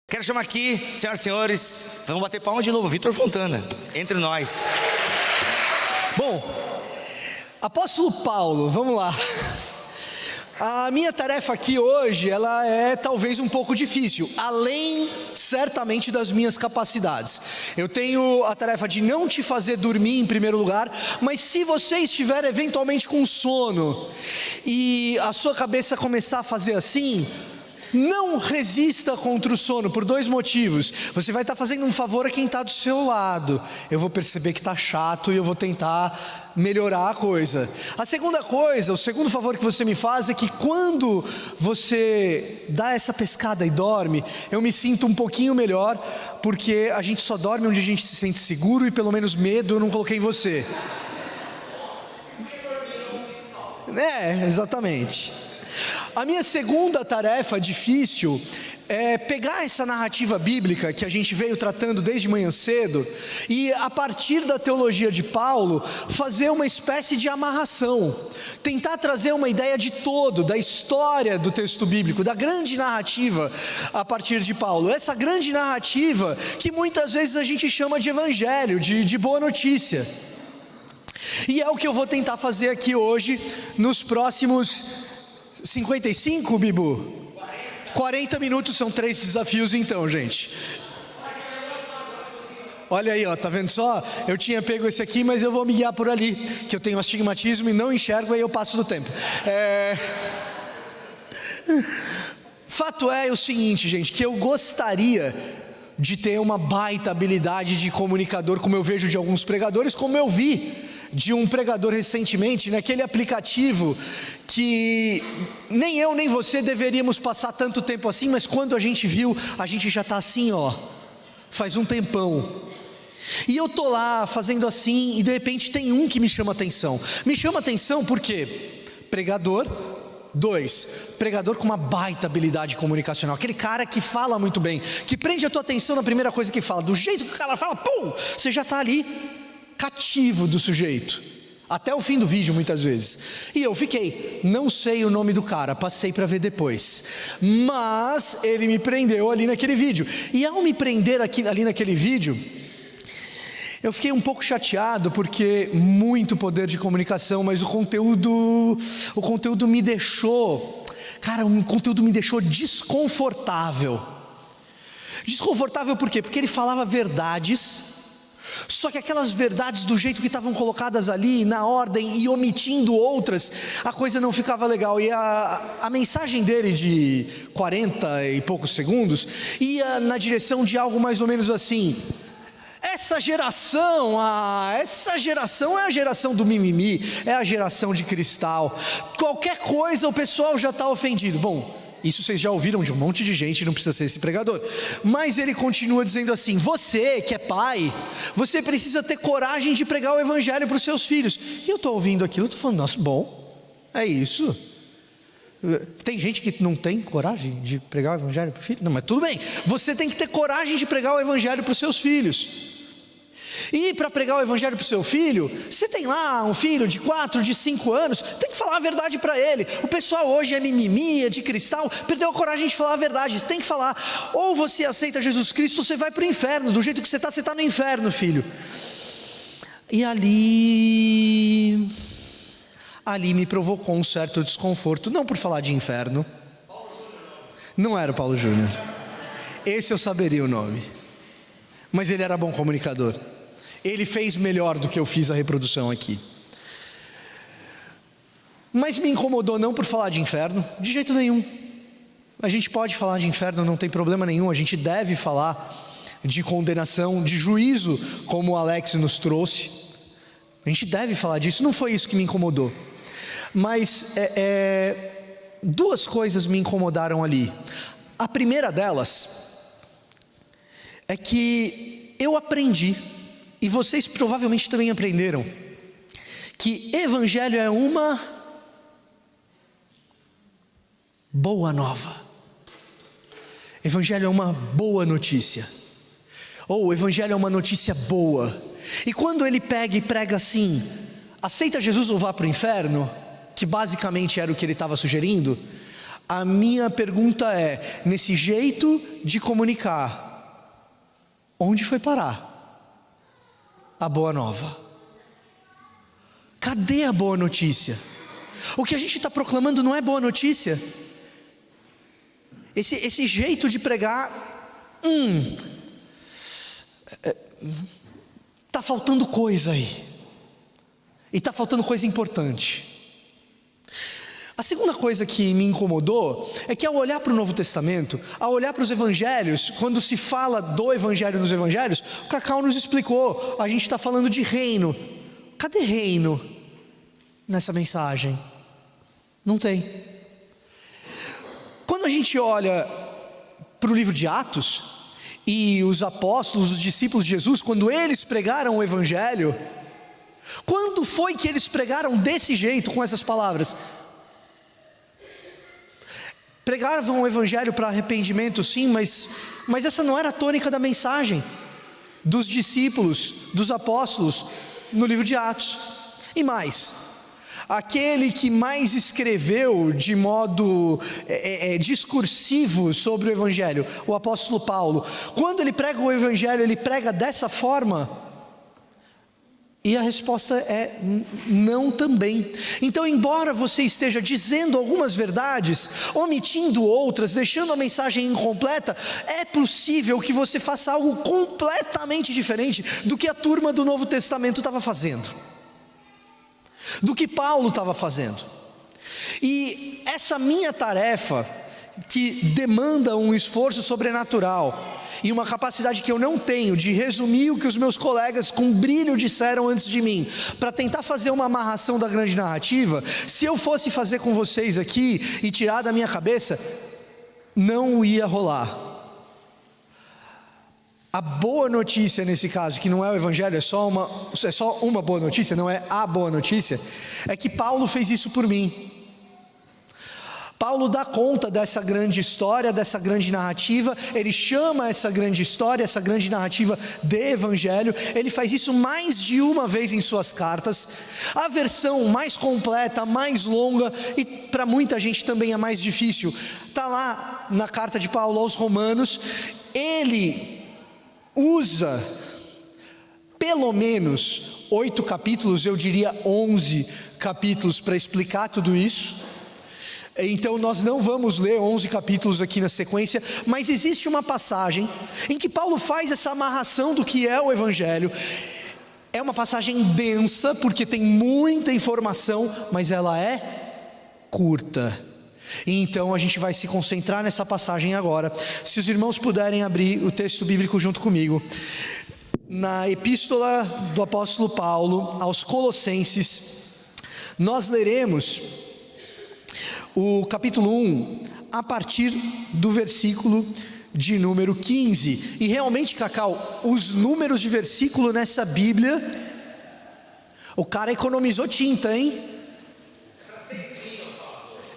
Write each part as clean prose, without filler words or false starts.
Quero chamar aqui, senhoras e senhores, vamos bater palma de novo, Vitor Fontana, entre nós. Bom, apóstolo Paulo, vamos lá. A minha tarefa aqui hoje, ela é talvez um pouco difícil, além certamente das minhas capacidades. Eu tenho a tarefa de não te fazer dormir em primeiro lugar, mas se você estiver eventualmente com sono e a sua cabeça começar a fazer assim, não resista contra o sono, por dois motivos. Você vai estar fazendo um favor a quem está do seu lado. Eu vou perceber que está chato e eu vou tentar melhorar a coisa. A segunda coisa, o segundo favor que você me faz é que quando você dá essa pescada e dorme, eu me sinto um pouquinho melhor, porque a gente só dorme onde a gente se sente seguro e pelo menos medo eu não coloquei em você. Exatamente. A minha segunda tarefa difícil é pegar essa narrativa bíblica que a gente veio tratando desde manhã cedo e, a partir da teologia de Paulo, fazer uma espécie de amarração, tentar trazer uma ideia de todo, da história do texto bíblico, da grande narrativa a partir de Paulo, essa grande narrativa que muitas vezes a gente chama de evangelho, de boa notícia. E é o que eu vou tentar fazer aqui hoje, nos próximos 55, Bibu? 40 minutos, são 3 desafios então, gente. Olha aí, ó, tá vendo só? Eu tinha pego esse aqui, mas eu vou me guiar por ali, que eu tenho astigmatismo e não enxergo, aí eu passo do tempo. Fato é o seguinte, gente, que eu gostaria de ter uma baita habilidade de comunicador, como eu vejo de alguns pregadores, como eu vi de um pregador recentemente, naquele aplicativo que nem eu nem você deveríamos passar tanto tempo assim, mas quando a gente viu, a gente já está assim, ó, faz um tempão. E eu tô lá fazendo assim e de repente tem um que me chama atenção. Me chama atenção porque pregador. 2, pregador com uma baita habilidade comunicacional, aquele cara que fala muito bem, que prende a tua atenção na primeira coisa que fala, do jeito que o cara fala, pum, você já está ali cativo do sujeito, até o fim do vídeo muitas vezes. E eu fiquei, não sei o nome do cara, passei para ver depois, mas ele me prendeu ali naquele vídeo, e ao me prender ali naquele vídeo, eu fiquei um pouco chateado, porque muito poder de comunicação, mas o conteúdo me deixou, cara, o conteúdo me deixou desconfortável. Desconfortável por quê? Porque ele falava verdades, só que aquelas verdades do jeito que estavam colocadas ali, na ordem, e omitindo outras, a coisa não ficava legal. E a mensagem dele de 40 e poucos segundos, ia na direção de algo mais ou menos assim: essa geração é a geração do mimimi, é a geração de cristal, qualquer coisa o pessoal já está ofendido. Bom, isso vocês já ouviram de um monte de gente, não precisa ser esse pregador. Mas ele continua dizendo assim: você que é pai, você precisa ter coragem de pregar o evangelho para os seus filhos. E eu estou ouvindo aquilo, estou falando, nossa, bom, é isso. Tem gente que não tem coragem de pregar o evangelho para o filho? Não, mas tudo bem, você tem que ter coragem de pregar o evangelho para os seus filhos. E para pregar o evangelho para o seu filho, você tem lá um filho de 4, de 5 anos, tem que falar a verdade para ele. O pessoal hoje é mimimi, é de cristal, perdeu a coragem de falar a verdade. Você tem que falar, ou você aceita Jesus Cristo, ou você vai para o inferno. Do jeito que você está no inferno, filho. E ali me provocou um certo desconforto, não por falar de inferno. Não era o Paulo Júnior, esse eu saberia o nome, mas ele era bom comunicador. Ele fez melhor do que eu fiz a reprodução aqui. Mas me incomodou não por falar de inferno, de jeito nenhum. A gente pode falar de inferno, não tem problema nenhum. A gente deve falar de condenação, de juízo, como o Alex nos trouxe. A gente deve falar disso, não foi isso que me incomodou. Mas duas coisas me incomodaram ali. A primeira delas é que eu aprendi, e vocês provavelmente também aprenderam, que evangelho é uma boa nova. Evangelho é uma boa notícia, ou evangelho é uma notícia boa. E quando ele pega e prega assim: aceita Jesus ou vá para o inferno, que basicamente era o que ele estava sugerindo, A minha pergunta é: nesse jeito de comunicar, onde foi parar a boa nova? Cadê a boa notícia? O que a gente está proclamando não é boa notícia. Esse jeito de pregar, está faltando coisa aí. E está faltando coisa importante. A segunda coisa que me incomodou é que ao olhar para o Novo Testamento, ao olhar para os evangelhos, quando se fala do evangelho nos evangelhos, o Cacau nos explicou, a gente está falando de reino. Cadê reino nessa mensagem? Não tem. Quando a gente olha para o livro de Atos, e os apóstolos, os discípulos de Jesus, quando eles pregaram o evangelho, quando foi que eles pregaram desse jeito, com essas palavras? Pregavam o evangelho para arrependimento, sim, mas essa não era a tônica da mensagem dos discípulos, dos apóstolos, no livro de Atos. E mais, aquele que mais escreveu de modo discursivo sobre o evangelho, o apóstolo Paulo, quando ele prega o evangelho, ele prega dessa forma? E a resposta é não também. Então, embora você esteja dizendo algumas verdades, omitindo outras, deixando a mensagem incompleta, é possível que você faça algo completamente diferente do que a turma do Novo Testamento estava fazendo, do que Paulo estava fazendo. E essa minha tarefa, que demanda um esforço sobrenatural e uma capacidade que eu não tenho de resumir o que os meus colegas com brilho disseram antes de mim, para tentar fazer uma amarração da grande narrativa, se eu fosse fazer com vocês aqui e tirar da minha cabeça, não ia rolar. A boa notícia nesse caso, que não é o evangelho, é só uma boa notícia, não é a boa notícia, é que Paulo fez isso por mim. Paulo dá conta dessa grande história, dessa grande narrativa, ele chama essa grande história, essa grande narrativa de evangelho, ele faz isso mais de uma vez em suas cartas. A versão mais completa, mais longa e para muita gente também é mais difícil, está lá na carta de Paulo aos Romanos. Ele usa pelo menos 8 capítulos, eu diria 11 capítulos para explicar tudo isso. Então nós não vamos ler 11 capítulos aqui na sequência, mas existe uma passagem em que Paulo faz essa amarração do que é o evangelho. É uma passagem densa, porque tem muita informação, mas ela é curta. E então a gente vai se concentrar nessa passagem agora. Se os irmãos puderem abrir o texto bíblico junto comigo, na epístola do apóstolo Paulo aos Colossenses, nós leremos o capítulo 1, a partir do versículo de número 15. E realmente, Cacau, os números de versículo nessa Bíblia, o cara economizou tinta, hein?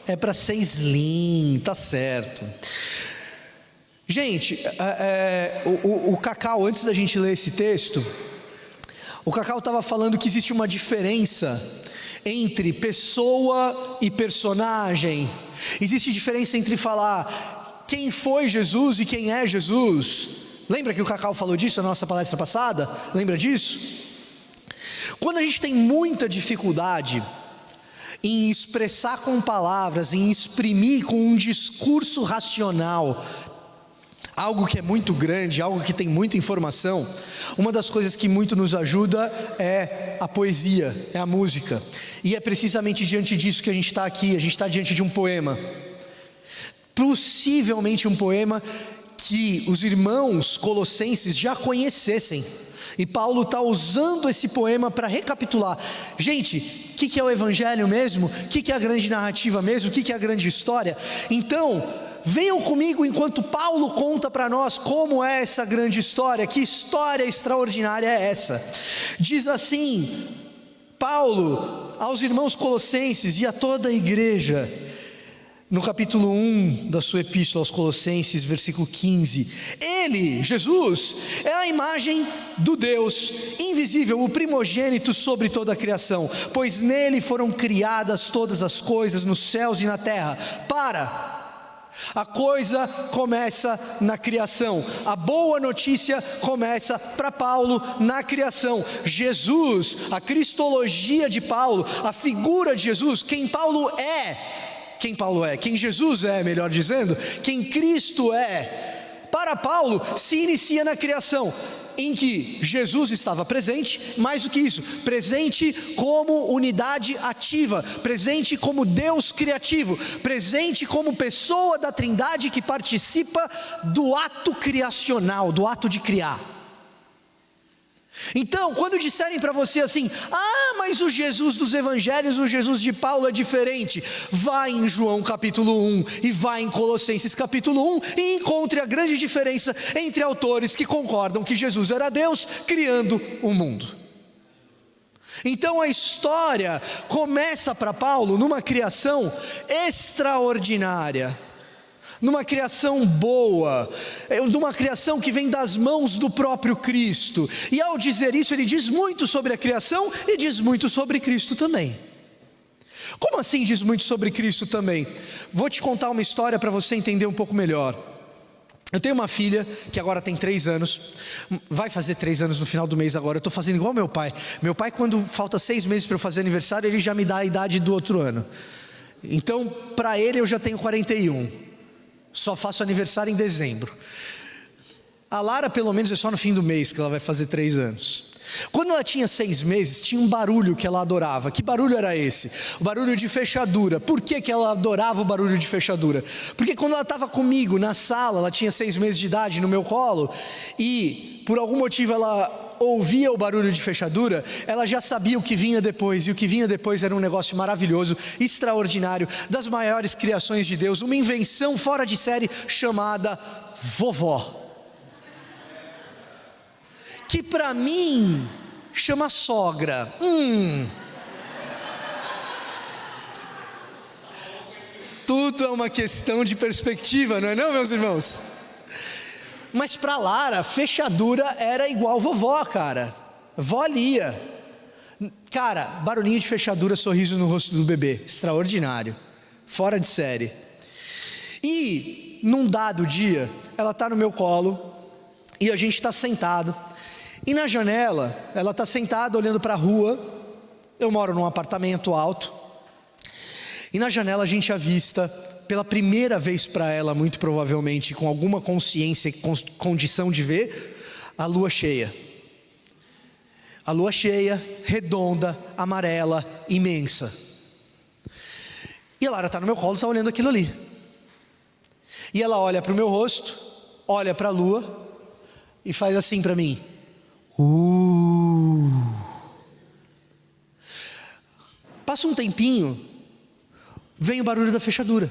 É para ser slim, tá certo. Gente, o Cacau, antes da gente ler esse texto, o Cacau estava falando que existe uma diferença entre pessoa e personagem. Existe diferença entre falar quem foi Jesus e quem é Jesus. Lembra que o Cacau falou disso na nossa palestra passada? Lembra disso? Quando a gente tem muita dificuldade em expressar com palavras, em exprimir com um discurso racional algo que é muito grande, algo que tem muita informação, uma das coisas que muito nos ajuda é a poesia, é a música. E é precisamente diante disso que a gente está aqui. A gente está diante de um poema, possivelmente um poema que os irmãos colossenses já conhecessem, e Paulo está usando esse poema para recapitular. Gente, o que é o evangelho mesmo? O que é a grande narrativa mesmo? O que é a grande história? Então, venham comigo enquanto Paulo conta para nós como é essa grande história. Que história extraordinária é essa? Diz assim Paulo aos irmãos colossenses e a toda a igreja, no capítulo 1 da sua epístola aos Colossenses, versículo 15: Ele, Jesus, é a imagem do Deus invisível, o primogênito sobre toda a criação, pois nele foram criadas todas as coisas nos céus e na terra, para A coisa começa na criação. A boa notícia começa para Paulo na criação. Jesus, a cristologia de Paulo, a figura de Jesus, quem Jesus é, melhor dizendo, quem Cristo é, para Paulo se inicia na criação, em que Jesus estava presente, mais do que isso, presente como unidade ativa, presente como Deus criativo, presente como pessoa da Trindade que participa do ato criacional, do ato de criar. Então, quando disserem para você assim: mas o Jesus dos evangelhos, o Jesus de Paulo é diferente, vá em João capítulo 1 e vá em Colossenses capítulo 1 e encontre a grande diferença entre autores que concordam que Jesus era Deus criando o mundo. Então a história começa para Paulo numa criação extraordinária, numa criação boa, numa criação que vem das mãos do próprio Cristo. E ao dizer isso, ele diz muito sobre a criação e diz muito sobre Cristo também. Como assim diz muito sobre Cristo também? Vou te contar uma história para você entender um pouco melhor. Eu tenho uma filha que agora tem 3 anos, vai fazer 3 anos no final do mês agora. Eu estou fazendo igual meu pai. Meu pai, quando falta 6 meses para eu fazer aniversário, ele já me dá a idade do outro ano. Então, para ele eu já tenho 41. Só faço aniversário em dezembro. A Lara, pelo menos, é só no fim do mês que ela vai fazer 3 anos. Quando ela tinha 6 meses, tinha um barulho que ela adorava. Que barulho era esse? O barulho de fechadura. Por que ela adorava o barulho de fechadura? Porque quando ela estava comigo na sala, ela tinha 6 meses de idade no meu colo, e por algum motivo ela ouvia o barulho de fechadura, ela já sabia o que vinha depois, e o que vinha depois era um negócio maravilhoso, extraordinário, das maiores criações de Deus, uma invenção fora de série chamada vovó, que para mim chama sogra. Tudo é uma questão de perspectiva, não é não, meus irmãos? Mas para Lara, fechadura era igual vovó, cara. Vó Lia. Cara, barulhinho de fechadura, sorriso no rosto do bebê. Extraordinário. Fora de série. E num dado dia, ela está no meu colo e a gente está sentado. E na janela, ela está sentada olhando para a rua. Eu moro num apartamento alto. E na janela a gente avista, pela primeira vez para ela, muito provavelmente, com alguma consciência e condição de ver, a lua cheia. A lua cheia, redonda, amarela, imensa. E a Lara está no meu colo, está olhando aquilo ali. E ela olha para o meu rosto, olha para a lua e faz assim para mim. Passa um tempinho, vem o barulho da fechadura.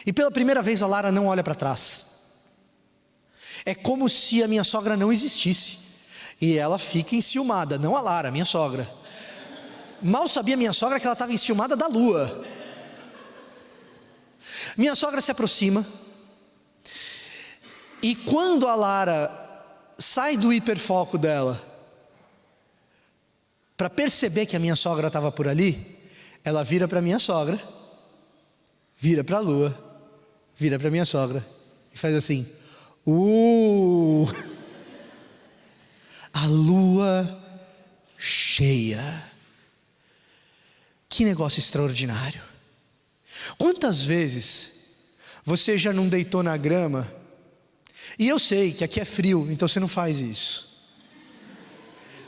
E pela primeira vez a Lara não olha para trás. É como se a minha sogra não existisse. E ela fica enciumada, não a Lara, a minha sogra. Mal sabia minha sogra que ela estava enciumada da lua. Minha sogra se aproxima. E quando a Lara sai do hiperfoco dela, para perceber que a minha sogra estava por ali, ela vira para minha sogra, vira para a lua, vira para minha sogra e faz assim. A lua cheia. Que negócio extraordinário. Quantas vezes você já não deitou na grama? E eu sei que aqui é frio, então você não faz isso.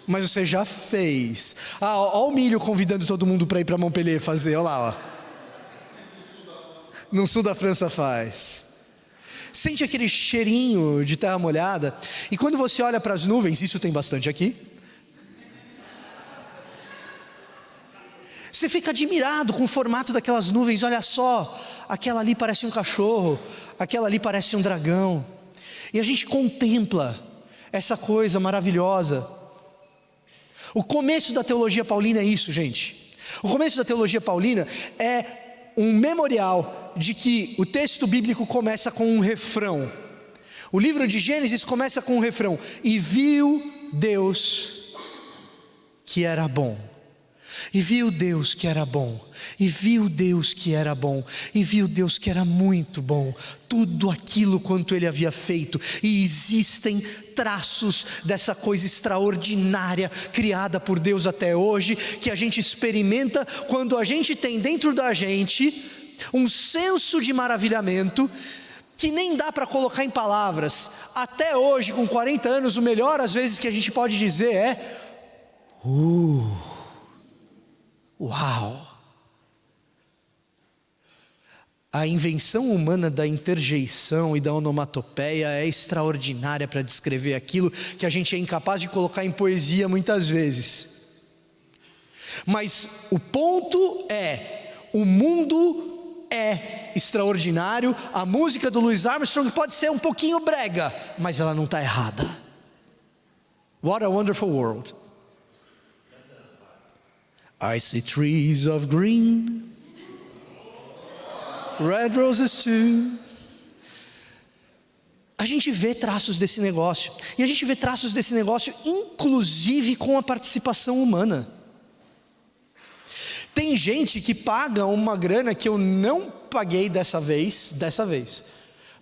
Mas você já fez. Ó o Milho convidando todo mundo para ir para Montpellier fazer, olha lá, ó. No sul da França faz. Sente aquele cheirinho de terra molhada. E quando você olha para as nuvens, isso tem bastante aqui, você fica admirado com o formato daquelas nuvens. Olha só, aquela ali parece um cachorro, aquela ali parece um dragão. E a gente contempla essa coisa maravilhosa. O começo da teologia paulina é isso, gente. O começo da teologia paulina é um memorial de que o texto bíblico começa com um refrão. O livro de Gênesis começa com um refrão. E viu Deus que era bom. E viu Deus que era bom, e viu Deus que era bom, e viu Deus que era muito bom, tudo aquilo quanto Ele havia feito. E existem traços dessa coisa extraordinária, criada por Deus até hoje, que a gente experimenta quando a gente tem dentro da gente um senso de maravilhamento, que nem dá para colocar em palavras. Até hoje, com 40 anos, o melhor às vezes que a gente pode dizer é: uau! A invenção humana da interjeição e da onomatopeia é extraordinária para descrever aquilo que a gente é incapaz de colocar em poesia muitas vezes. Mas o ponto é: o mundo é extraordinário. A música do Louis Armstrong pode ser um pouquinho brega, mas ela não está errada. What a wonderful world. I see trees of green, red roses too. A gente vê traços desse negócio, e a gente vê traços desse negócio inclusive com a participação humana. Tem gente que paga uma grana que eu não paguei dessa vez,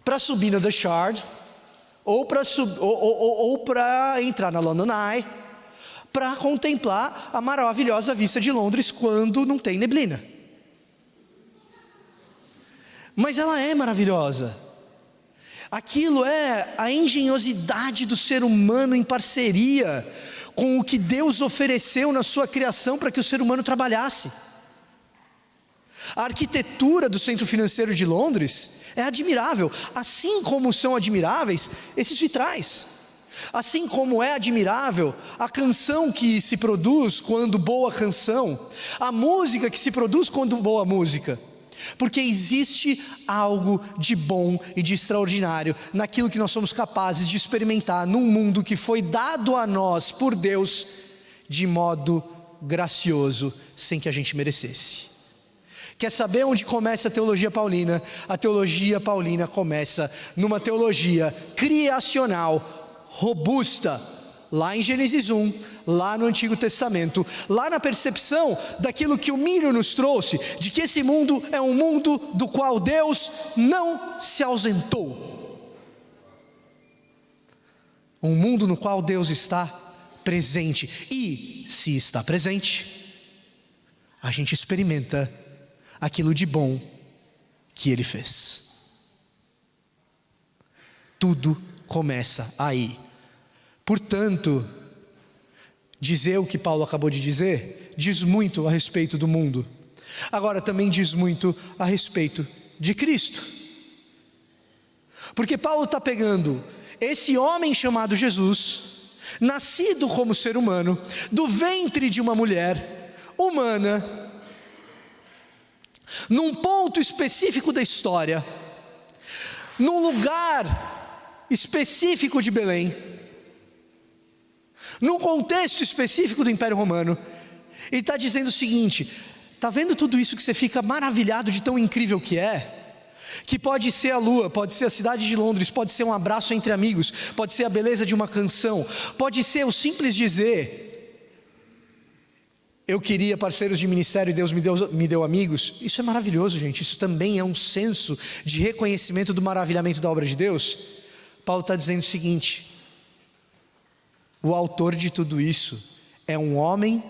para subir no The Shard, ou para entrar na London Eye, para contemplar a maravilhosa vista de Londres quando não tem neblina. Mas ela é maravilhosa. Aquilo é a engenhosidade do ser humano em parceria com o que Deus ofereceu na sua criação para que o ser humano trabalhasse. A arquitetura do Centro Financeiro de Londres é admirável, assim como são admiráveis esses vitrais. Assim como é admirável a canção que se produz quando boa canção, a música que se produz quando boa música. Porque existe algo de bom e de extraordinário naquilo que nós somos capazes de experimentar num mundo que foi dado a nós por Deus de modo gracioso, sem que a gente merecesse. Quer saber onde começa a teologia paulina? A teologia paulina começa numa teologia criacional, robusta, lá em Gênesis 1, lá no Antigo Testamento, lá na percepção daquilo que o Mírio nos trouxe, de que esse mundo é um mundo do qual Deus não se ausentou. Um mundo no qual Deus está presente, e se está presente, a gente experimenta aquilo de bom que Ele fez. Tudo começa aí. Portanto, dizer o que Paulo acabou de dizer, diz muito a respeito do mundo. Agora também diz muito a respeito de Cristo. Porque Paulo está pegando esse homem chamado Jesus, nascido como ser humano, do ventre de uma mulher humana, num ponto específico da história, num lugar específico de Belém, num contexto específico do Império Romano, e está dizendo o seguinte: está vendo tudo isso que você fica maravilhado de tão incrível que é? Que pode ser a lua, pode ser a cidade de Londres, pode ser um abraço entre amigos, pode ser a beleza de uma canção, pode ser o simples dizer: eu queria parceiros de ministério e Deus me deu amigos. Isso é maravilhoso, gente. Isso também é um senso de reconhecimento do maravilhamento da obra de Deus. Paulo está dizendo o seguinte: o autor de tudo isso é um homem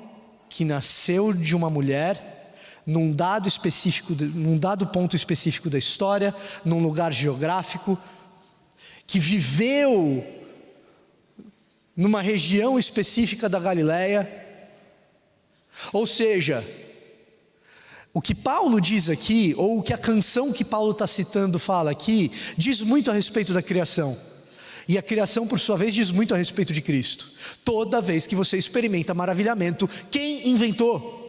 que nasceu de uma mulher, num dado ponto específico da história, num lugar geográfico, que viveu numa região específica da Galileia. Ou seja, o que Paulo diz aqui, ou o que a canção que Paulo está citando fala aqui, diz muito a respeito da criação. E a criação, por sua vez, diz muito a respeito de Cristo. Toda vez que você experimenta maravilhamento, quem inventou?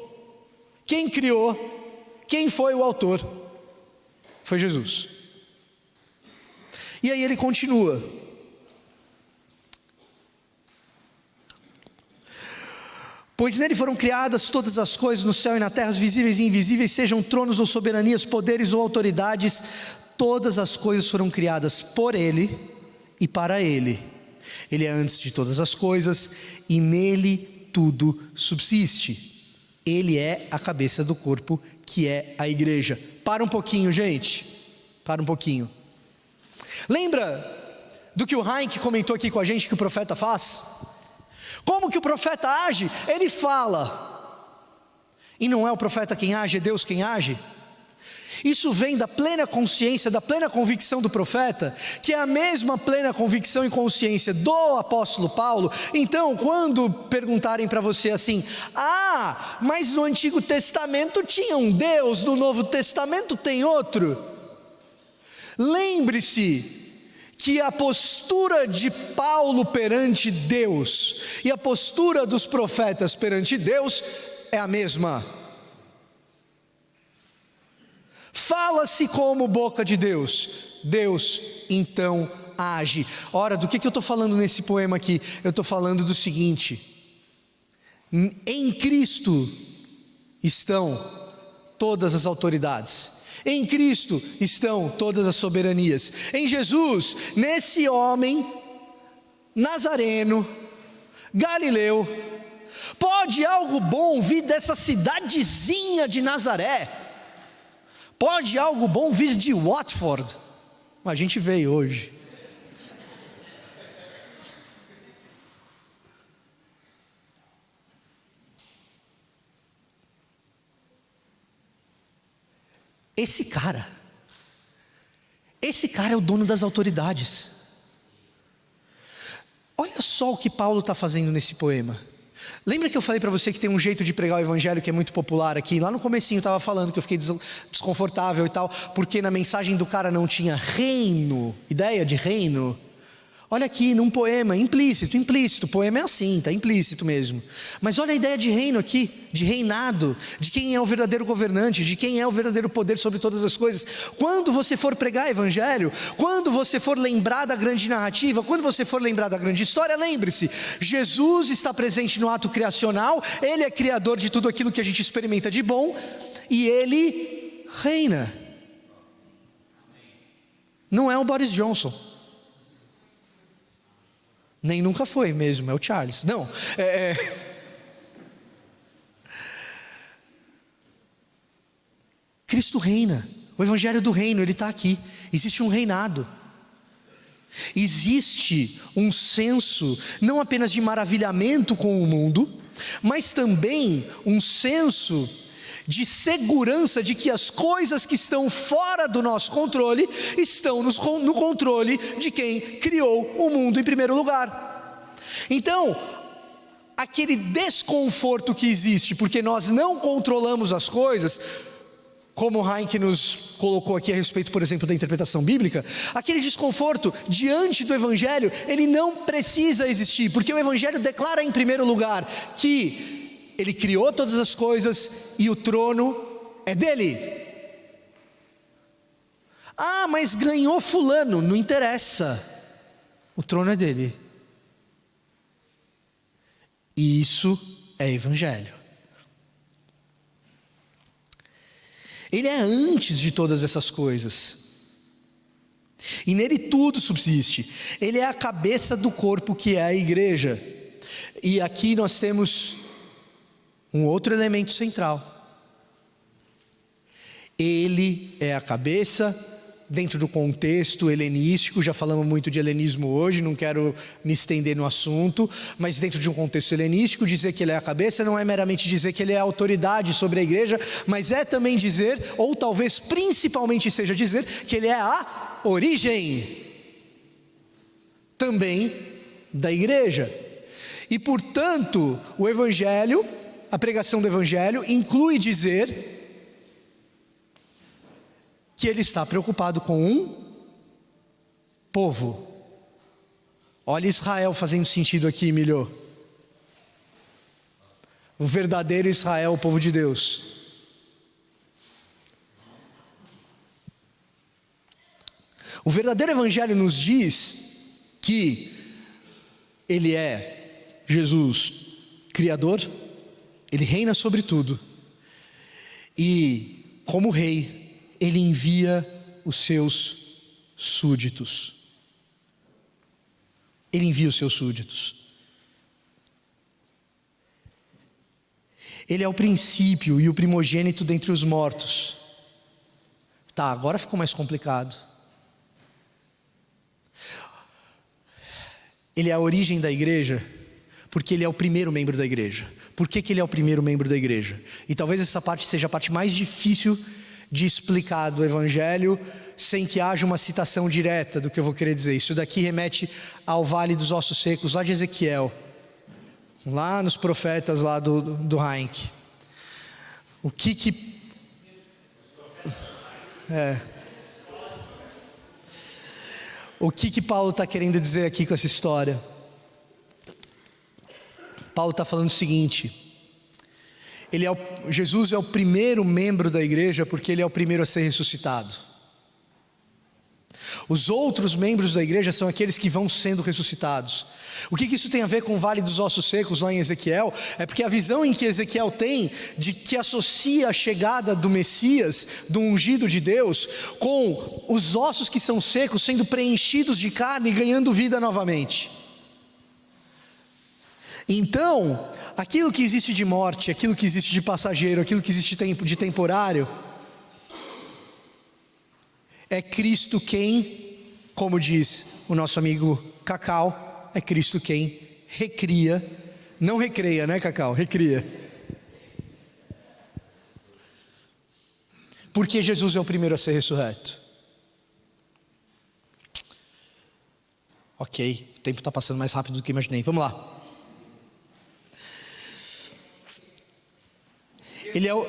Quem criou? Quem foi o autor? Foi Jesus. E aí ele continua: pois nele foram criadas todas as coisas no céu e na terra, os visíveis e invisíveis, sejam tronos ou soberanias, poderes ou autoridades, todas as coisas foram criadas por ele e para ele. Ele é antes de todas as coisas e nele tudo subsiste. Ele é a cabeça do corpo, que é a igreja. Para um pouquinho, gente. Para um pouquinho. Lembra do que o Heinck comentou aqui com a gente que o profeta faz? Como que o profeta age? Ele fala. E não é o profeta quem age, é Deus quem age. Isso vem da plena consciência, da plena convicção do profeta, que é a mesma plena convicção e consciência do apóstolo Paulo. Então, quando perguntarem para você assim: mas no Antigo Testamento tinha um Deus, no Novo Testamento tem outro. Lembre-se que a postura de Paulo perante Deus e a postura dos profetas perante Deus é a mesma. Fala-se como boca de Deus, Deus então age. Ora, do que eu estou falando nesse poema aqui? Eu estou falando do seguinte: em Cristo estão todas as autoridades, em Cristo estão todas as soberanias, em Jesus, nesse homem nazareno, galileu. Pode algo bom vir dessa cidadezinha de Nazaré? Pode algo bom vir de Watford? A gente veio hoje. Esse cara é o dono das autoridades. Olha só o que Paulo está fazendo nesse poema. Lembra que eu falei para você que tem um jeito de pregar o evangelho que é muito popular aqui? Lá no comecinho eu estava falando que eu fiquei desconfortável e tal, porque na mensagem do cara não tinha reino, ideia de reino. Olha aqui, num poema, implícito, o poema é assim, está implícito mesmo. Mas olha a ideia de reino aqui, de reinado, de quem é o verdadeiro governante, de quem é o verdadeiro poder sobre todas as coisas. Quando você for pregar evangelho, quando você for lembrar da grande narrativa, quando você for lembrar da grande história, lembre-se, Jesus está presente no ato criacional, Ele é criador de tudo aquilo que a gente experimenta de bom, e Ele reina. Não é o Boris Johnson. Nem nunca foi mesmo, é o Charles. Não, Cristo reina, o evangelho do reino, ele está aqui. Existe um reinado. Existe um senso, não apenas de maravilhamento com o mundo, mas também um senso de segurança de que as coisas que estão fora do nosso controle estão no controle de quem criou o mundo em primeiro lugar. Então, aquele desconforto que existe porque nós não controlamos as coisas, como o Heinck nos colocou aqui a respeito, por exemplo, da interpretação bíblica, aquele desconforto diante do evangelho, ele não precisa existir, porque o evangelho declara em primeiro lugar que Ele criou todas as coisas e o trono é dele. Mas ganhou fulano, não interessa, o trono é dele. E isso é evangelho. Ele é antes de todas essas coisas, e nele tudo subsiste. Ele é a cabeça do corpo que é a igreja. E aqui nós temos um outro elemento central. Ele é a cabeça dentro do contexto helenístico. Já falamos muito de helenismo hoje, não quero me estender no assunto, mas dentro de um contexto helenístico, dizer que ele é a cabeça não é meramente dizer que ele é a autoridade sobre a igreja, mas é também dizer, ou talvez principalmente seja dizer, que ele é a origem também da igreja. E portanto, o evangelho, a pregação do evangelho inclui dizer que ele está preocupado com um povo. Olha Israel fazendo sentido aqui, Emílio. O verdadeiro Israel, o povo de Deus. O verdadeiro evangelho nos diz que ele é Jesus, Criador. Ele reina sobre tudo, e como rei, ele envia os seus súditos. Ele envia os seus súditos. Ele é o princípio e o primogênito dentre os mortos. Tá, agora ficou mais complicado. Ele é a origem da igreja, porque ele é o primeiro membro da igreja. Por que ele é o primeiro membro da igreja? E talvez essa parte seja a parte mais difícil de explicar do Evangelho, sem que haja uma citação direta do que eu vou querer dizer. Isso daqui remete ao Vale dos Ossos Secos, lá de Ezequiel, lá nos profetas lá do Heinck. O que Paulo está querendo dizer aqui com essa história? Paulo está falando o seguinte: Jesus é o primeiro membro da igreja porque ele é o primeiro a ser ressuscitado. Os outros membros da igreja são aqueles que vão sendo ressuscitados. O que isso tem a ver com o Vale dos Ossos Secos lá em Ezequiel? É porque a visão em que Ezequiel tem, de que associa a chegada do Messias, do ungido de Deus, com os ossos que são secos sendo preenchidos de carne e ganhando vida novamente. Então, aquilo que existe de morte, aquilo que existe de passageiro, aquilo que existe de temporário, é Cristo quem, como diz o nosso amigo Cacau, é Cristo quem recria, não recreia, né, Cacau? Recria. Porque Jesus é o primeiro a ser ressurreto. Ok, o tempo está passando mais rápido do que imaginei, vamos lá. Ele é o...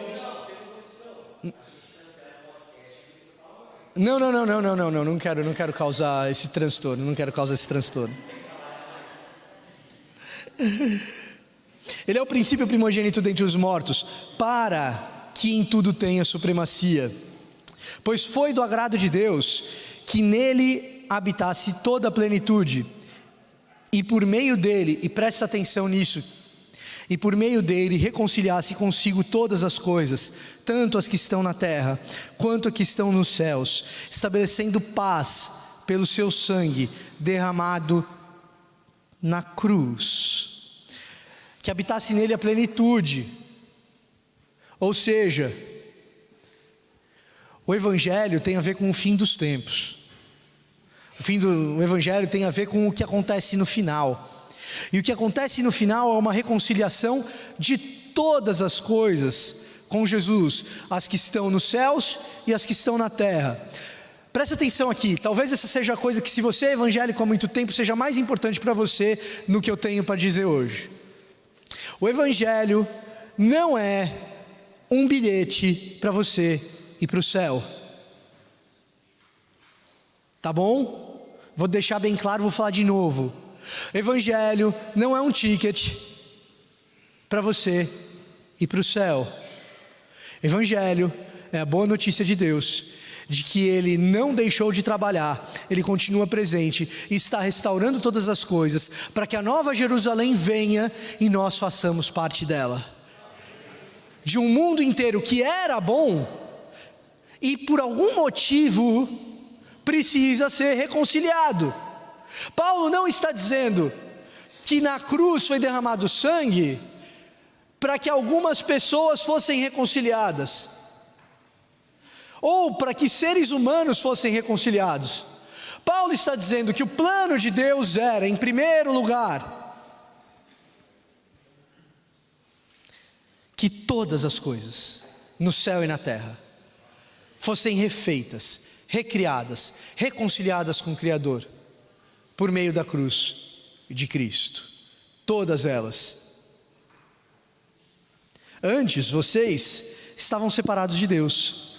Não quero causar esse transtorno, Ele é o princípio primogênito dentre os mortos, para que em tudo tenha supremacia. Pois foi do agrado de Deus que nele habitasse toda a plenitude, e por meio dele, e presta atenção nisso, e por meio dele reconciliasse consigo todas as coisas, tanto as que estão na terra, quanto as que estão nos céus, estabelecendo paz pelo seu sangue derramado na cruz. Que habitasse nele a plenitude. Ou seja, o Evangelho tem a ver com o fim dos tempos. O fim do Evangelho tem a ver com o que acontece no final. E o que acontece no final é uma reconciliação de todas as coisas com Jesus, as que estão nos céus e as que estão na terra. Presta atenção aqui, talvez essa seja a coisa que, se você é evangélico há muito tempo, seja mais importante para você no que eu tenho para dizer hoje. O Evangelho não é um bilhete para você ir para o céu. Tá bom? Vou deixar bem claro, vou falar de novo. Evangelho não é um ticket para você ir para o céu. Evangelho é a boa notícia de Deus, de que Ele não deixou de trabalhar, Ele continua presente e está restaurando todas as coisas, para que a nova Jerusalém venha e nós façamos parte dela. De um mundo inteiro que era bom e por algum motivo precisa ser reconciliado. Paulo não está dizendo que na cruz foi derramado sangue para que algumas pessoas fossem reconciliadas, ou para que seres humanos fossem reconciliados. Paulo está dizendo que o plano de Deus era, em primeiro lugar, que todas as coisas, no céu e na terra, fossem refeitas, recriadas, reconciliadas com o Criador, por meio da cruz de Cristo. Todas elas. Antes, vocês estavam separados de Deus,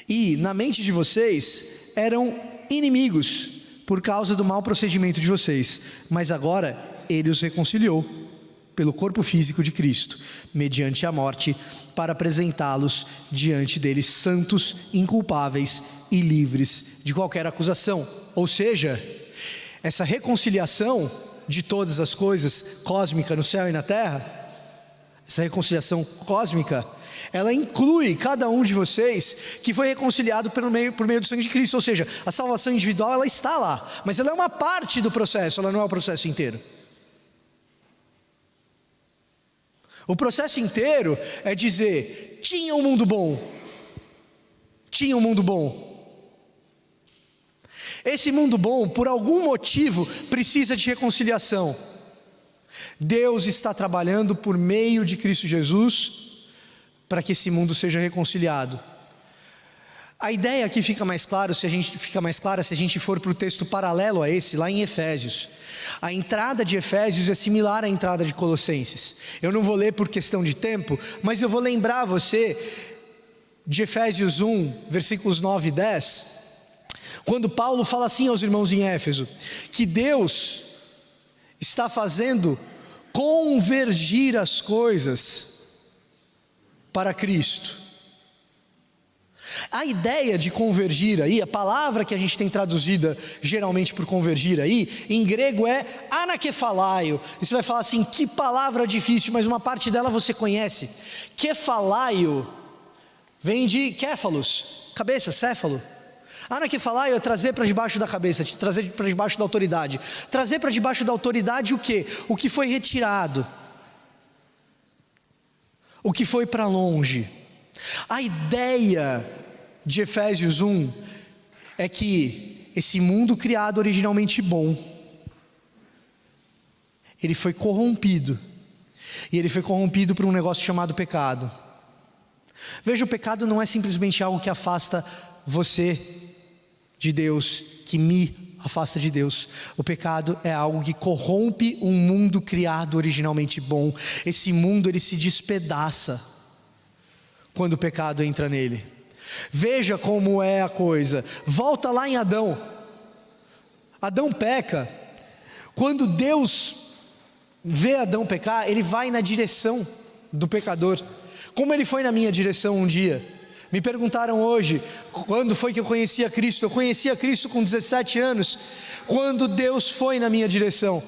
e na mente de vocês eram inimigos por causa do mau procedimento de vocês, mas agora Ele os reconciliou pelo corpo físico de Cristo, mediante a morte, para apresentá-los diante dele santos, inculpáveis e livres de qualquer acusação. Ou seja, essa reconciliação de todas as coisas, cósmica no céu e na terra, essa reconciliação cósmica, ela inclui cada um de vocês que foi reconciliado por meio do sangue de Cristo. Ou seja, a salvação individual, ela está lá, mas ela é uma parte do processo, ela não é o processo inteiro. O processo inteiro é dizer: tinha um mundo bom. Tinha um mundo bom. Esse mundo bom, por algum motivo, precisa de reconciliação. Deus está trabalhando por meio de Cristo Jesus para que esse mundo seja reconciliado. A ideia aqui fica mais clara se a gente for para o texto paralelo a esse, lá em Efésios. A entrada de Efésios é similar à entrada de Colossenses. Eu não vou ler por questão de tempo, mas eu vou lembrar você de Efésios 1, versículos 9 e 10, quando Paulo fala assim aos irmãos em Éfeso, que Deus está fazendo convergir as coisas para Cristo. A ideia de convergir aí, a palavra que a gente tem traduzida geralmente por convergir aí, em grego é anakefalaio. E você vai falar assim: que palavra difícil, mas uma parte dela você conhece. Kefalaio vem de kéfalos, cabeça, céfalo. Anakefalaio é trazer para debaixo da cabeça, trazer para debaixo da autoridade. Trazer para debaixo da autoridade o quê? O que foi retirado, o que foi para longe. A ideia de Efésios 1 é que esse mundo criado originalmente bom, ele foi corrompido, e ele foi corrompido por um negócio chamado pecado. Veja, o pecado não é simplesmente algo que afasta você de Deus, que me afasta de Deus. O pecado é algo que corrompe um mundo criado originalmente bom. Esse mundo, ele se despedaça quando o pecado entra nele. Veja como é a coisa. Volta lá em Adão. Adão peca. Quando Deus vê Adão pecar, ele vai na direção do pecador, como ele foi na minha direção um dia. Me perguntaram hoje, quando foi que eu conheci a Cristo? Eu conheci a Cristo com 17 anos, quando Deus foi na minha direção.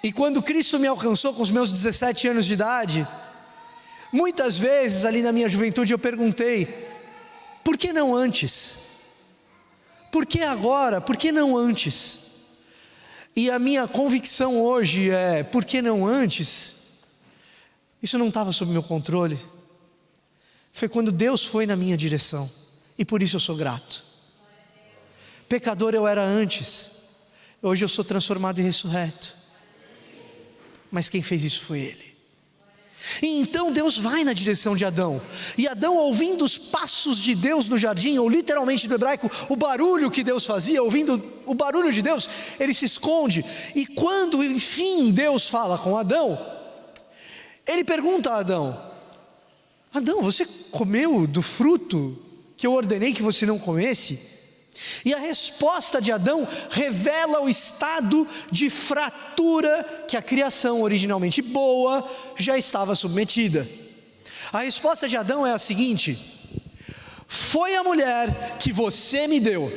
E quando Cristo me alcançou com os meus 17 anos de idade, muitas vezes ali na minha juventude eu perguntei: por que não antes? Por que agora? Por que não antes? E a minha convicção hoje é: por que não antes? Isso não estava sob meu controle. Foi quando Deus foi na minha direção, e por isso eu sou grato. Pecador eu era antes, hoje eu sou transformado e ressurreto. Mas quem fez isso foi Ele. E então Deus vai na direção de Adão, e Adão, ouvindo os passos de Deus no jardim, ou literalmente no hebraico, o barulho que Deus fazia, ouvindo o barulho de Deus, ele se esconde. E quando enfim Deus fala com Adão, ele pergunta a Adão: Adão, você comeu do fruto que eu ordenei que você não comesse? E a resposta de Adão revela o estado de fratura que a criação originalmente boa já estava submetida. A resposta de Adão é a seguinte: foi a mulher que você me deu.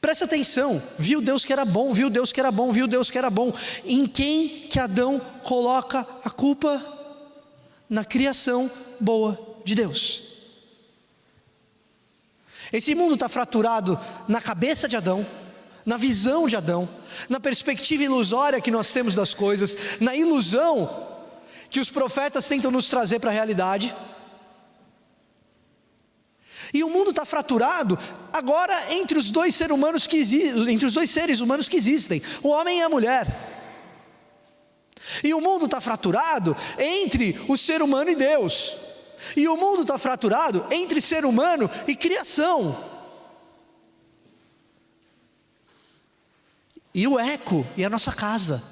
Presta atenção, viu Deus que era bom, viu Deus que era bom, viu Deus que era bom. Em quem que Adão coloca a culpa? Na criação boa de Deus. Esse mundo está fraturado na cabeça de Adão, na visão de Adão, na perspectiva ilusória que nós temos das coisas, na ilusão que os profetas tentam nos trazer para a realidade. E o mundo está fraturado agora entre os dois seres humanos que existem, o homem e a mulher. E o mundo está fraturado entre o ser humano e Deus. E o mundo está fraturado entre ser humano e criação. E o eco e a nossa casa.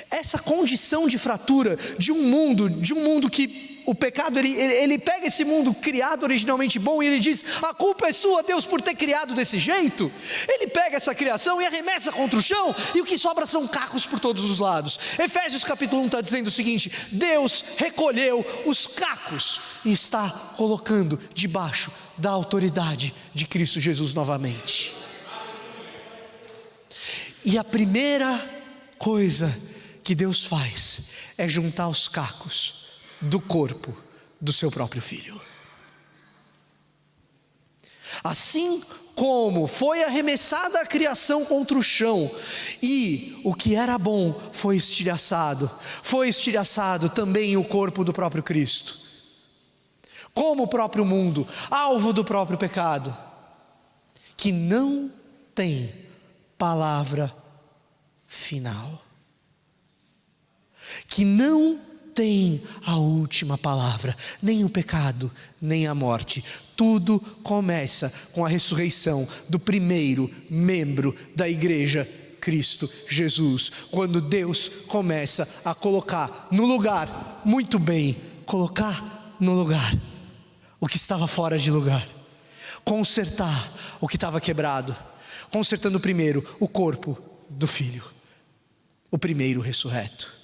Essa condição de fratura de um mundo que o pecado, ele pega esse mundo criado originalmente bom e ele diz: a culpa é sua, Deus, por ter criado desse jeito. Ele pega essa criação e arremessa contra o chão, e o que sobra são cacos por todos os lados. Efésios capítulo 1 está dizendo o seguinte: Deus recolheu os cacos e está colocando debaixo da autoridade de Cristo Jesus novamente. E a primeira coisa que Deus faz é juntar os cacos do corpo do seu próprio filho. Assim como foi arremessada a criação contra o chão, e o que era bom foi estilhaçado também o corpo do próprio Cristo, como o próprio mundo, alvo do próprio pecado, que não tem palavra final, que não tem a última palavra, nem o pecado, nem a morte. Tudo começa com a ressurreição do primeiro membro da igreja, Cristo Jesus. Quando Deus começa a colocar no lugar, muito bem, colocar no lugar o que estava fora de lugar, consertar o que estava quebrado, consertando primeiro o corpo do Filho, o primeiro ressurreto,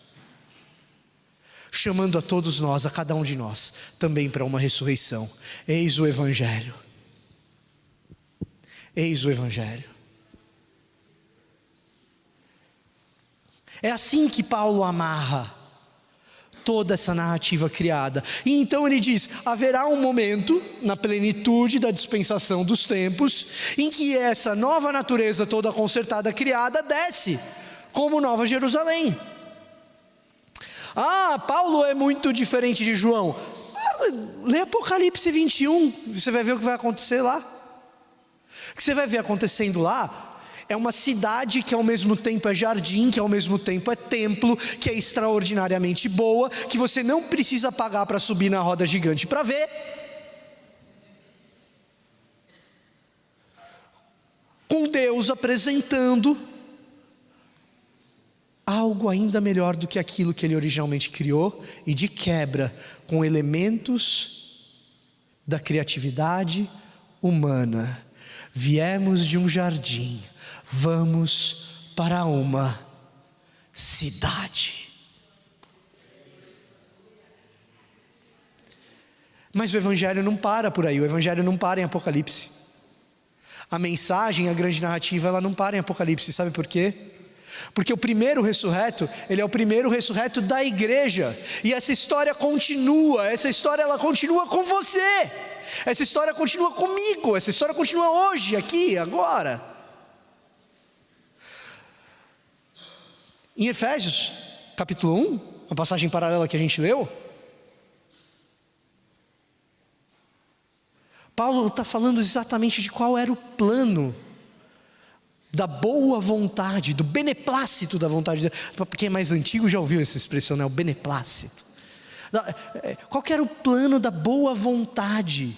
chamando a todos nós, a cada um de nós, também para uma ressurreição. Eis o Evangelho. Eis o Evangelho. É assim que Paulo amarra toda essa narrativa criada. E então ele diz: haverá um momento, na plenitude da dispensação dos tempos, em que essa nova natureza toda consertada, criada, desce, como Nova Jerusalém. Paulo é muito diferente de João. Lê Apocalipse 21, você vai ver o que vai acontecer lá. O que você vai ver acontecendo lá é uma cidade que ao mesmo tempo é jardim, que ao mesmo tempo é templo, que é extraordinariamente boa, que você não precisa pagar para subir na roda gigante para ver. Com Deus apresentando algo ainda melhor do que aquilo que Ele originalmente criou, e de quebra com elementos da criatividade humana. Viemos de um jardim, vamos para uma cidade. Mas o Evangelho não para por aí, o Evangelho não para em Apocalipse. A mensagem, a grande narrativa, ela não para em Apocalipse, sabe por quê? Porque o primeiro ressurreto, ele é o primeiro ressurreto da igreja, e essa história continua, essa história ela continua com você, essa história continua comigo, essa história continua hoje, aqui, agora. Em Efésios, capítulo 1, uma passagem paralela que a gente leu, Paulo está falando exatamente de qual era o plano da boa vontade, do beneplácito da vontade de Deus. Para quem é mais antigo já ouviu essa expressão, né? O beneplácito. Qual que era o plano da boa vontade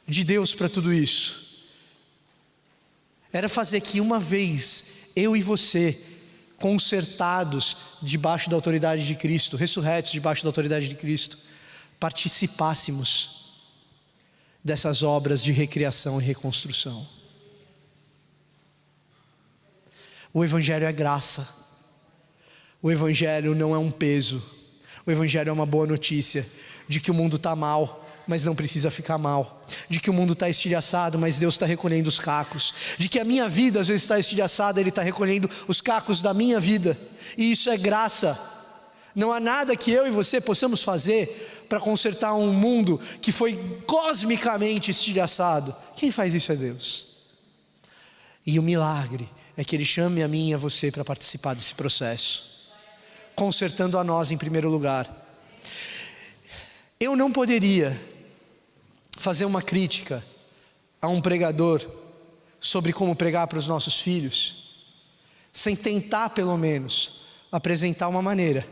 de Deus para tudo isso? Era fazer que uma vez eu e você, consertados debaixo da autoridade de Cristo, ressurretos debaixo da autoridade de Cristo, participássemos dessas obras de recriação e reconstrução. O Evangelho é graça, o Evangelho não é um peso, o Evangelho é uma boa notícia de que o mundo está mal, mas não precisa ficar mal, de que o mundo está estilhaçado, mas Deus está recolhendo os cacos, de que a minha vida às vezes está estilhaçada, Ele está recolhendo os cacos da minha vida, e isso é graça. Não há nada que eu e você possamos fazer para consertar um mundo que foi cosmicamente estilhaçado. Quem faz isso é Deus. E o milagre é que Ele chame a mim e a você para participar desse processo, consertando a nós em primeiro lugar. Eu não poderia fazer uma crítica a um pregador sobre como pregar para os nossos filhos, sem tentar pelo menos apresentar uma maneira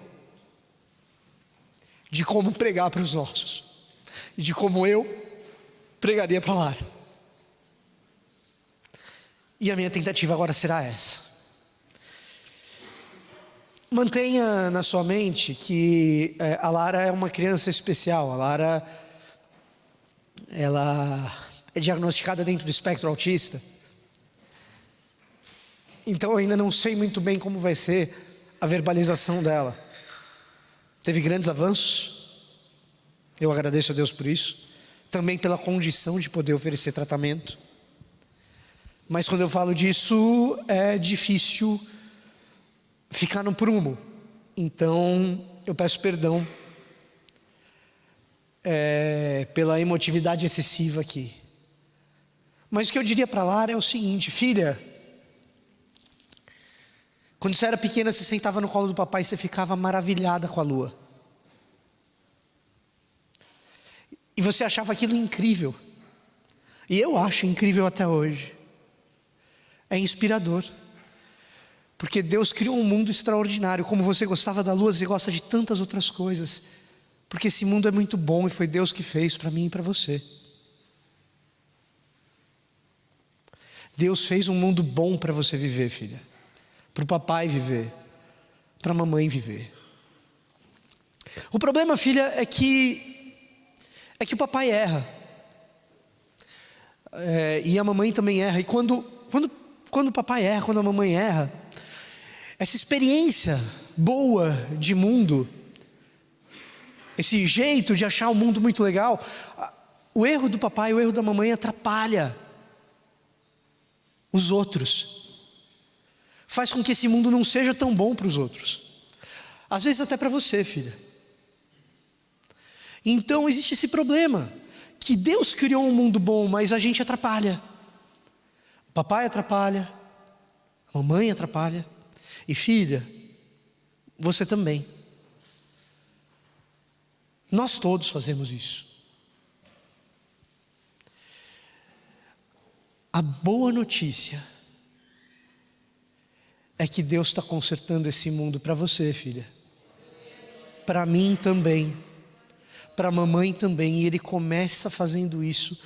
de como pregar para os nossos, e de como eu pregaria para Lara. E a minha tentativa agora será essa. Mantenha na sua mente que a Lara é uma criança especial. A Lara, ela é diagnosticada dentro do espectro autista. Então eu ainda não sei muito bem como vai ser a verbalização dela. Teve grandes avanços. Eu agradeço a Deus por isso. Também pela condição de poder oferecer tratamento. Mas quando eu falo disso, é difícil ficar no prumo. Então, eu peço perdão pela emotividade excessiva aqui. Mas o que eu diria para Lara é o seguinte: filha, quando você era pequena, você sentava no colo do papai e você ficava maravilhada com a lua. E você achava aquilo incrível. E eu acho incrível até hoje. É inspirador. Porque Deus criou um mundo extraordinário. Como você gostava da lua, você gosta de tantas outras coisas. Porque esse mundo é muito bom e foi Deus que fez para mim e para você. Deus fez um mundo bom para você viver, filha. Para o papai viver. Para a mamãe viver. O problema, filha, é que o papai erra. E a mamãe também erra. E quando o papai erra, quando a mamãe erra, essa experiência boa de mundo, esse jeito de achar o mundo muito legal, o erro do papai, o erro da mamãe atrapalha os outros. Faz com que esse mundo não seja tão bom para os outros. Às vezes até para você, filha. Então existe esse problema, que Deus criou um mundo bom, mas a gente atrapalha. O papai atrapalha, a mamãe atrapalha, e filha, você também. Nós todos fazemos isso. A boa notícia é que Deus está consertando esse mundo para você, filha. Para mim também. Para a mamãe também. E Ele começa fazendo isso,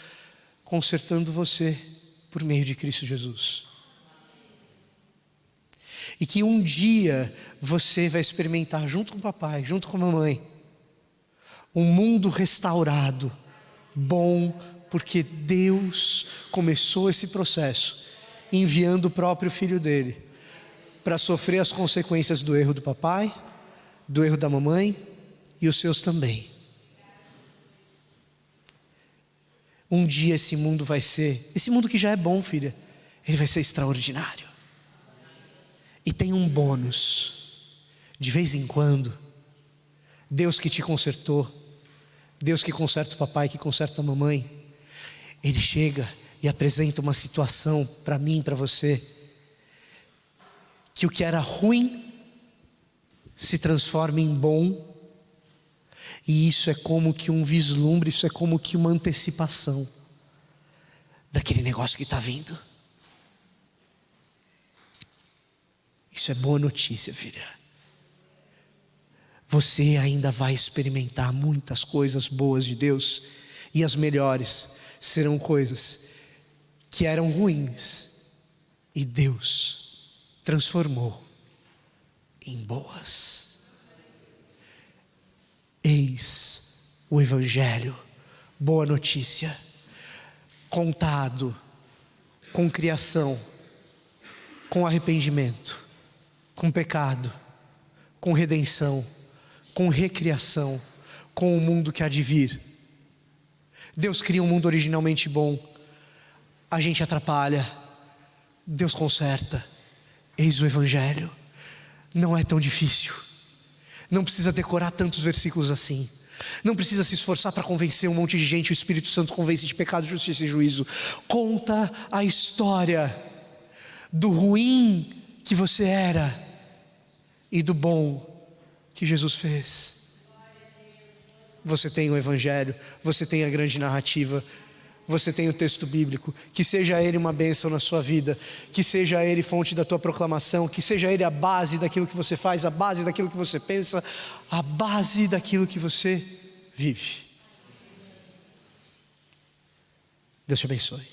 consertando você por meio de Cristo Jesus. E que um dia você vai experimentar junto com o papai, junto com a mamãe, um mundo restaurado, bom, porque Deus começou esse processo, enviando o próprio Filho dele, para sofrer as consequências do erro do papai, do erro da mamãe e os seus também. Um dia esse mundo vai ser, esse mundo que já é bom, filha, ele vai ser extraordinário. E tem um bônus. De vez em quando, Deus que te consertou, Deus que conserta o papai, que conserta a mamãe, Ele chega e apresenta uma situação para mim, para você, que o que era ruim se transforma em bom. E isso é como que um vislumbre, isso é como que uma antecipação daquele negócio que está vindo. Isso é boa notícia, filha. Você ainda vai experimentar muitas coisas boas de Deus, e as melhores serão coisas que eram ruins e Deus transformou em boas. Eis o Evangelho, boa notícia, contado com criação, com arrependimento, com pecado, com redenção, com recriação, com o mundo que há de vir. Deus cria um mundo originalmente bom, a gente atrapalha, Deus conserta. Eis o Evangelho. Não é tão difícil, não precisa decorar tantos versículos assim, não precisa se esforçar para convencer um monte de gente. O Espírito Santo convence de pecado, justiça e juízo. Conta a história do ruim que você era e do bom que Jesus fez. Você tem o Evangelho, você tem a grande narrativa, você tem o texto bíblico. Que seja ele uma bênção na sua vida, que seja ele fonte da tua proclamação, que seja ele a base daquilo que você faz, a base daquilo que você pensa, a base daquilo que você vive. Deus te abençoe.